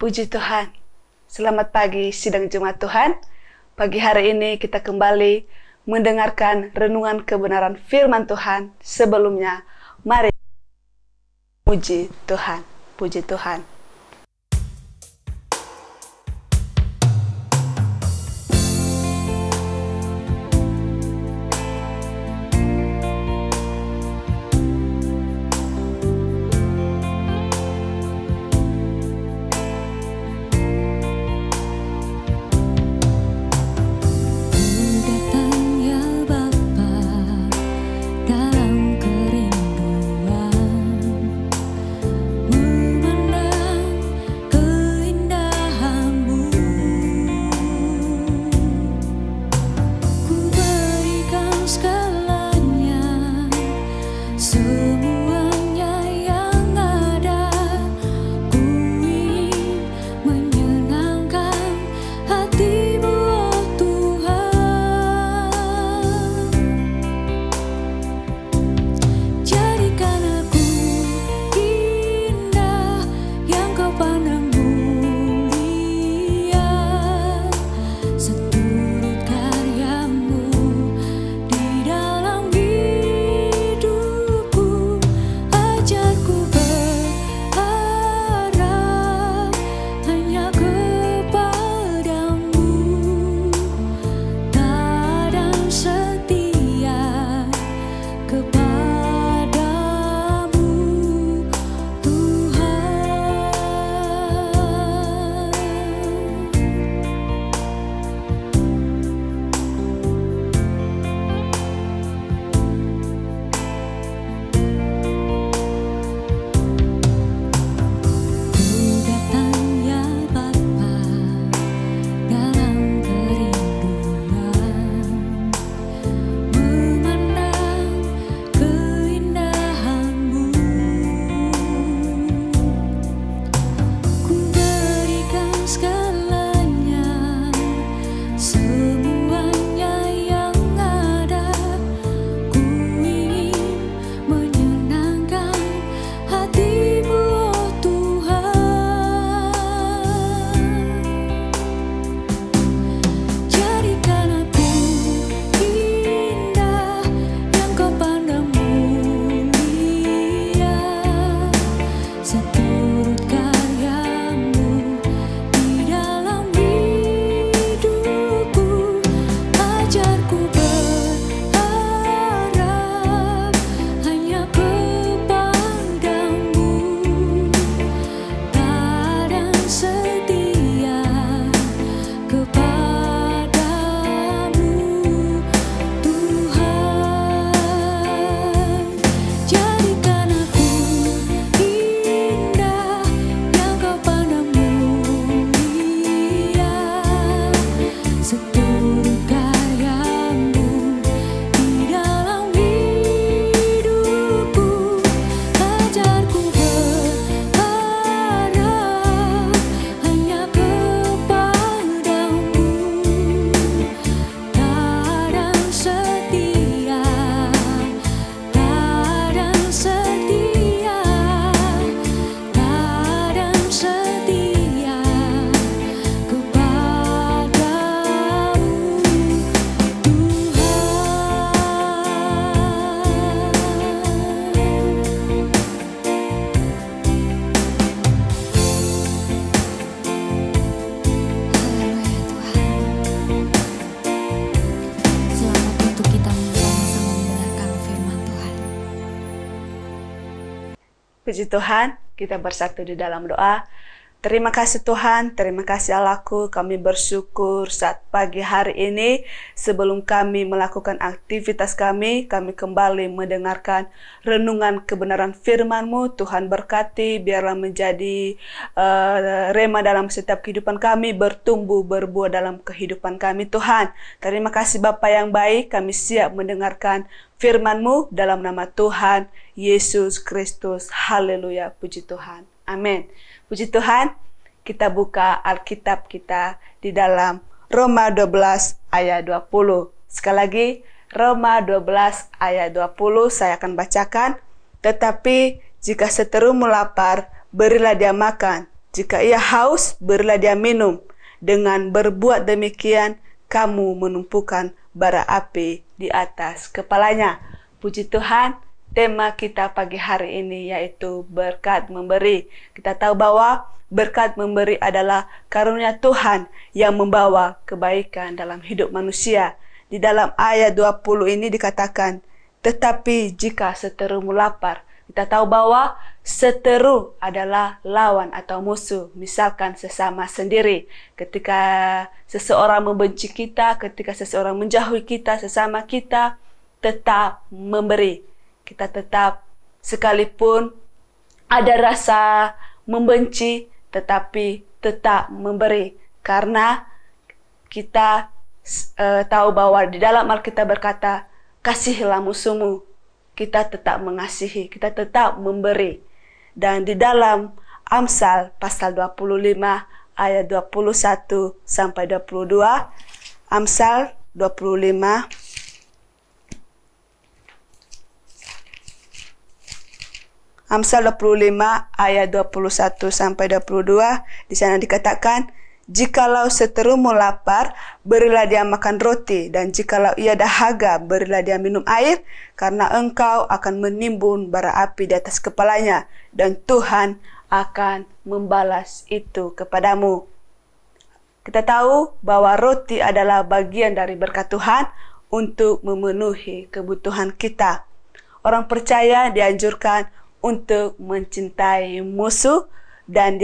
Puji Tuhan. Selamat pagi sidang Jumat Tuhan. Pagi hari ini kita kembali mendengarkan renungan kebenaran firman Tuhan. Sebelumnya, mari puji Tuhan. Puji Tuhan. Puji Tuhan, kita bersatu di dalam doa. Terima kasih Tuhan, terima kasih Allahku, kami bersyukur saat pagi hari ini sebelum kami melakukan aktivitas kami kembali mendengarkan renungan kebenaran firman-Mu. Tuhan berkati, biarlah menjadi rema dalam setiap kehidupan kami, bertumbuh, berbuah dalam kehidupan kami Tuhan. Terima kasih Bapa yang baik, kami siap mendengarkan firman-Mu dalam nama Tuhan Yesus Kristus. Haleluya, puji Tuhan. Amin. Puji Tuhan, kita buka Alkitab kita di dalam Roma 12 ayat 20. Sekali lagi, Roma 12 ayat 20 saya akan bacakan. Tetapi jika seterumu lapar, berilah dia makan. Jika ia haus, berilah dia minum. Dengan berbuat demikian, kamu menumpukan bara api di atas kepalanya. Puji Tuhan, tema kita pagi hari ini yaitu berkat memberi. Kita tahu bahwa berkat memberi adalah karunia Tuhan yang membawa kebaikan dalam hidup manusia. Di dalam ayat 20 ini dikatakan, tetapi jika seterumu lapar. Kita tahu bahwa seteru adalah lawan atau musuh, misalkan sesama sendiri. Ketika seseorang membenci kita, ketika seseorang menjauhi kita, sesama kita, tetap memberi. Kita tetap, sekalipun ada rasa membenci, tetapi tetap memberi. Karena kita tahu bahwa di dalam Alkitab berkata, kasihilah musuhmu. Kita tetap mengasihi, kita tetap memberi. Dan di dalam Amsal pasal 25 ayat 21 sampai 22, Amsal 25 Amsal 25 ayat 21 sampai 22, di sana dikatakan, jikalau seterumu lapar, berilah dia makan roti, dan jikalau ia dahaga, berilah dia minum air, karena engkau akan menimbun bara api di atas kepalanya, dan Tuhan akan membalas itu kepadamu. Kita tahu bahwa roti adalah bagian dari berkat Tuhan untuk memenuhi kebutuhan kita. Orang percaya dianjurkan untuk mencintai musuh dan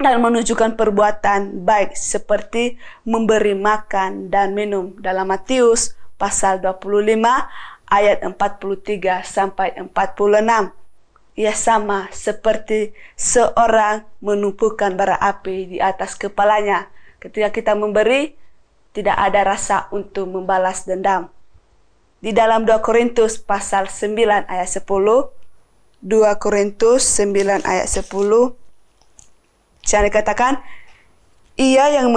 menunjukkan perbuatan baik seperti memberi makan dan minum. Dalam Matius pasal 25 ayat 43 sampai 46. Ia sama seperti seorang menumpukan bara api di atas kepalanya. Ketika kita memberi, tidak ada rasa untuk membalas dendam. Di dalam 2 Korintus pasal 9 ayat 10, 2 Korintus 9 ayat 10, saya dikatakan, ia yang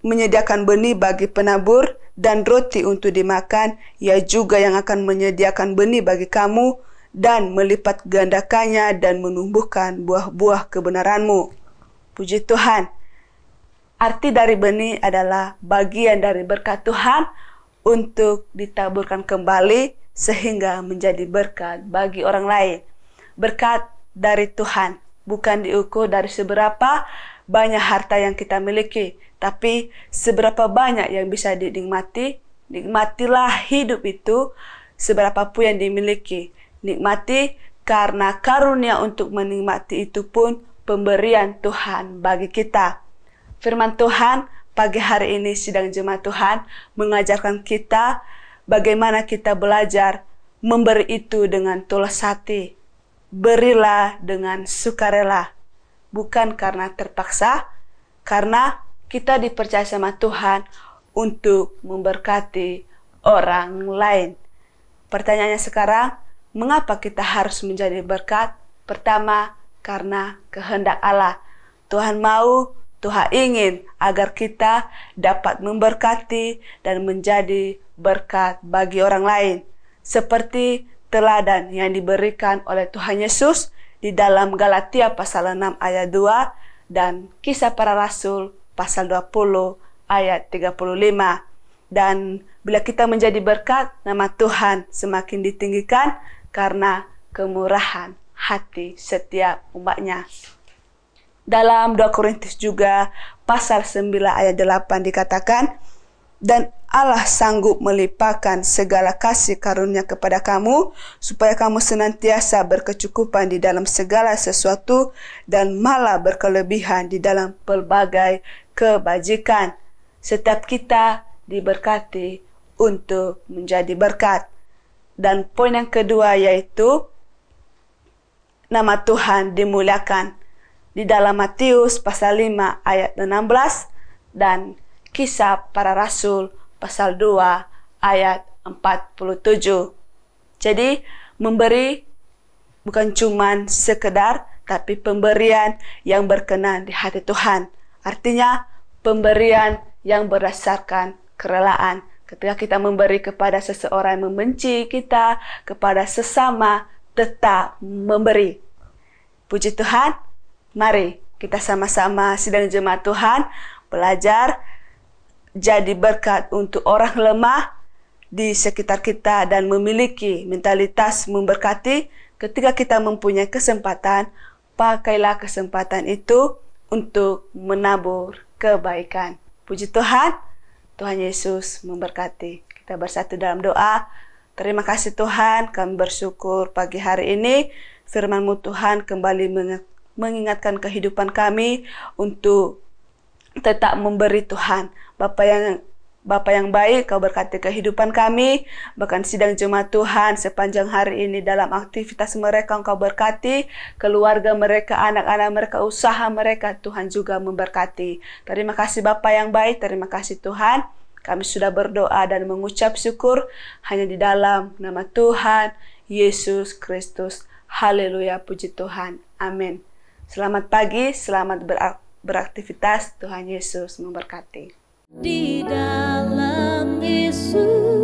menyediakan benih bagi penabur dan roti untuk dimakan, ia juga yang akan menyediakan benih bagi kamu dan melipat gandakannya dan menumbuhkan buah-buah kebenaranmu. Puji Tuhan. Arti dari benih adalah bagian dari berkat Tuhan untuk ditaburkan kembali sehingga menjadi berkat bagi orang lain. Berkat dari Tuhan bukan diukur dari seberapa banyak harta yang kita miliki, tapi seberapa banyak yang bisa dinikmati. Nikmatilah hidup itu seberapa pun yang dimiliki. Nikmati karena karunia untuk menikmati itu pun pemberian Tuhan bagi kita. Firman Tuhan pagi hari ini sidang jemaat Tuhan mengajarkan kita bagaimana kita belajar memberi itu dengan tulus hati. Berilah dengan sukarela, bukan karena terpaksa, karena kita dipercaya sama Tuhan untuk memberkati orang lain. Pertanyaannya sekarang, mengapa kita harus menjadi berkat? Pertama, karena kehendak Allah. Tuhan mau, Tuhan ingin agar kita dapat memberkati dan menjadi berkat bagi orang lain. Seperti teladan yang diberikan oleh Tuhan Yesus di dalam Galatia pasal 6 ayat 2 dan Kisah Para Rasul pasal 20 ayat 35. Dan bila kita menjadi berkat, nama Tuhan semakin ditinggikan karena kemurahan hati setiap umatnya. Dalam 2 Korintus juga pasal 9 ayat 8 dikatakan, dan Allah sanggup melimpahkan segala kasih karunia kepada kamu, supaya kamu senantiasa berkecukupan di dalam segala sesuatu, dan malah berkelebihan di dalam pelbagai kebajikan. Setiap kita diberkati untuk menjadi berkat. Dan poin yang kedua yaitu, nama Tuhan dimuliakan. Di dalam Matius pasal 5 ayat 16 dan Kisah Para Rasul pasal 2 ayat 47. Jadi memberi bukan cuma sekedar, tapi pemberian yang berkenan di hati Tuhan. Artinya pemberian yang berdasarkan kerelaan. Ketika kita memberi kepada seseorang yang membenci kita, kepada sesama, tetap memberi. Puji Tuhan, mari kita sama-sama sidang jemaat Tuhan belajar jadi berkat untuk orang lemah di sekitar kita dan memiliki mentalitas memberkati. Ketika kita mempunyai kesempatan, pakailah kesempatan itu untuk menabur kebaikan. Puji Tuhan, Tuhan Yesus memberkati. Kita bersatu dalam doa. Terima kasih Tuhan, kami bersyukur pagi hari ini firman-Mu Tuhan kembali mengingatkan kehidupan kami untuk tetap memberi Tuhan. Bapa yang baik, Kau berkati kehidupan kami, bahkan sidang jemaat Tuhan sepanjang hari ini dalam aktivitas mereka Engkau berkati, keluarga mereka, anak-anak mereka, usaha mereka, Tuhan juga memberkati. Terima kasih Bapa yang baik, terima kasih Tuhan. Kami sudah berdoa dan mengucap syukur hanya di dalam nama Tuhan Yesus Kristus. Haleluya, puji Tuhan. Amin. Selamat pagi, selamat beraktivitas. Tuhan Yesus memberkati. Di dalam Yesus